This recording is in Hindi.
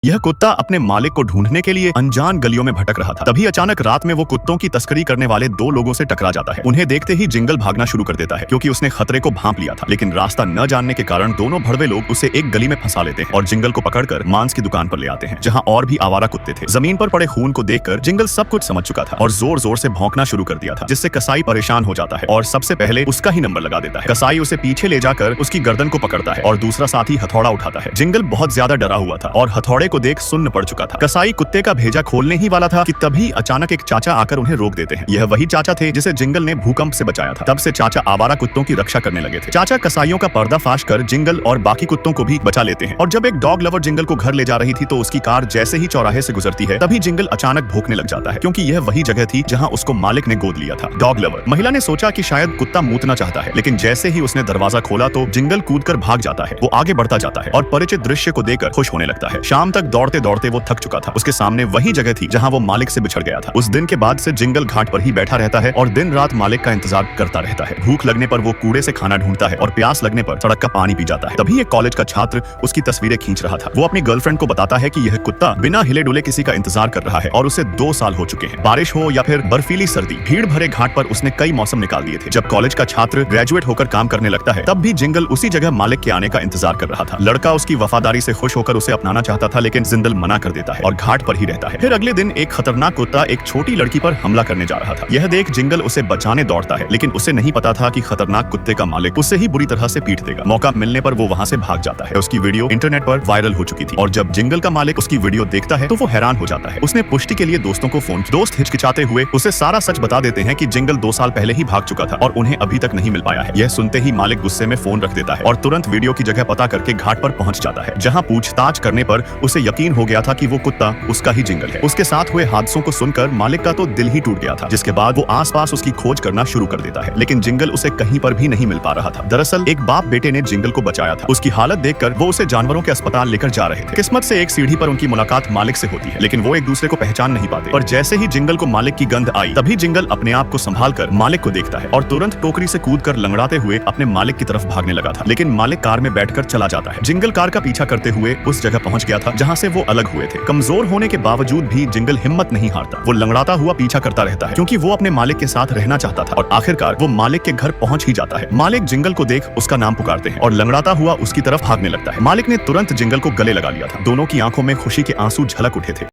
यह कुत्ता अपने मालिक को ढूंढने के लिए अनजान गलियों में भटक रहा था। तभी अचानक रात में वो कुत्तों की तस्करी करने वाले दो लोगों से टकरा जाता है। उन्हें देखते ही जिंगल भागना शुरू कर देता है क्योंकि उसने खतरे को भांप लिया था। लेकिन रास्ता न जानने के कारण दोनों भड़वे लोग उसे एक गली में फंसा लेते हैं और जिंगल को पकड़कर मांस की दुकान पर ले आते हैं, जहाँ और भी आवारा कुत्ते थे। जमीन पर पड़े खून को देखकर जिंगल सब कुछ समझ चुका था और जोर जोर से भौंकना शुरू कर दिया था, जिससे कसाई परेशान हो जाता है और सबसे पहले उसका ही नंबर लगा देता है। कसाई उसे पीछे ले जाकर उसकी गर्दन को पकड़ता है और दूसरा साथी हथौड़ा उठाता है। जिंगल बहुत ज्यादा डरा हुआ था और हथौड़े को देख सुन्न पड़ चुका था। कसाई कुत्ते का भेजा खोलने ही वाला था कि तभी अचानक एक चाचा आकर उन्हें रोक देते हैं। यह वही चाचा थे जिसे जिंगल ने भूकंप से बचाया था। तब से चाचा आवारा कुत्तों की रक्षा करने लगे थे। चाचा कसाईयों का पर्दाफाश कर जिंगल और बाकी कुत्तों को भी बचा लेते हैं। और जब एक डॉग लवर जिंगल को घर ले जा रही थी तो उसकी कार जैसे ही चौराहे से गुजरती है तभी जिंगल अचानक भौंकने लग जाता है, क्योंकि यह वही जगह थी जहाँ उसको मालिक ने गोद लिया था। डॉग लवर महिला ने सोचा कि शायद कुत्ता मूतना चाहता है, लेकिन जैसे ही उसने दरवाजा खोला तो जिंगल कूदकर भाग जाता है। वो आगे बढ़ता जाता है और परिचित दृश्य को देखकर खुश होने लगता है। शाम तक दौड़ते दौड़ते वो थक चुका था। उसके सामने वही जगह थी जहां वो मालिक से बिछड़ गया था। उस दिन के बाद से जिंगल घाट पर ही बैठा रहता है और दिन रात मालिक का इंतजार करता रहता है। भूख लगने पर वो कूड़े से खाना ढूंढता है और प्यास लगने पर सड़क का पानी पी जाता है। तभी एक कॉलेज का छात्र उसकी तस्वीरें खींच रहा था। वो अपनी गर्लफ्रेंड को बताता है कि यह कुत्ता बिना हिले डुले किसी का इंतजार कर रहा है और उसे 2 साल हो चुके हैं। बारिश हो या फिर बर्फीली सर्दी, भीड़ भरे घाट पर उसने कई मौसम निकाल दिए थे। जब कॉलेज का छात्र ग्रेजुएट होकर काम करने लगता है तब भी जिंगल उसी जगह मालिक के आने का इंतजार कर रहा था। लड़का उसकी वफादारी से खुश होकर उसे अपनाना चाहता था, लेकिन जिंगल मना कर देता है और घाट पर ही रहता है। फिर अगले दिन एक खतरनाक कुत्ता एक छोटी लड़की पर हमला करने जा रहा था। यह देख जिंगल उसे बचाने दौड़ता है, लेकिन उसे नहीं पता था कि खतरनाक कुत्ते का मालिक उसे ही बुरी तरह से पीट देगा। मौका मिलने पर वो वहां से भाग जाता है। उसकी वीडियो इंटरनेट पर वायरल हो चुकी थी और जब जिंगल का मालिक उसकी वीडियो देखता है तो वो हैरान हो जाता है। उसने पुष्टि के लिए दोस्तों को फोन किया। दोस्त हिचकिचाते हुए उसे सारा सच बता देते हैं कि जिंगल 2 साल पहले ही भाग चुका था और उन्हें अभी तक नहीं मिल पाया है। यह सुनते ही मालिक गुस्से में फोन रख देता है और तुरंत वीडियो की जगह पता करके घाट पर पहुंच जाता है, जहां पूछताछ करने पर उसे यकीन हो गया था कि वो कुत्ता उसका ही जिंगल है। उसके साथ हुए हादसों को सुनकर मालिक का तो दिल ही टूट गया था, जिसके बाद वो आसपास उसकी खोज करना शुरू कर देता है, लेकिन जिंगल उसे कहीं पर भी नहीं मिल पा रहा था। दरअसल एक बाप बेटे ने जिंगल को बचाया था। उसकी हालत देखकर वो उसे जानवरों के अस्पताल लेकर जा रहे थे। किस्मत से एक सीढ़ी पर उनकी मुलाकात मालिक से होती है, लेकिन वो एक दूसरे को पहचान नहीं पाते। और जैसे ही जिंगल को मालिक की गंध आई तभी जिंगल अपने आप को संभाल कर मालिक को देखता है और तुरंत टोकरी से कूदकर लंगड़ाते हुए अपने मालिक की तरफ भागने लगा था। लेकिन मालिक कार में बैठकर चला जाता है। जिंगल कार का पीछा करते हुए उस जगह पहुंच गया था जहां से वो अलग हुए थे। कमजोर होने के बावजूद भी जिंगल हिम्मत नहीं हारता। वो लंगड़ाता हुआ पीछा करता रहता है क्योंकि वो अपने मालिक के साथ रहना चाहता था और आखिरकार वो मालिक के घर पहुंच ही जाता है। मालिक जिंगल को देख उसका नाम पुकारते हैं और लंगड़ाता हुआ उसकी तरफ भागने लगता है। मालिक ने तुरंत जिंगल को गले लगा लिया था। दोनों की आंखों में खुशी के आंसू झलक उठे थे।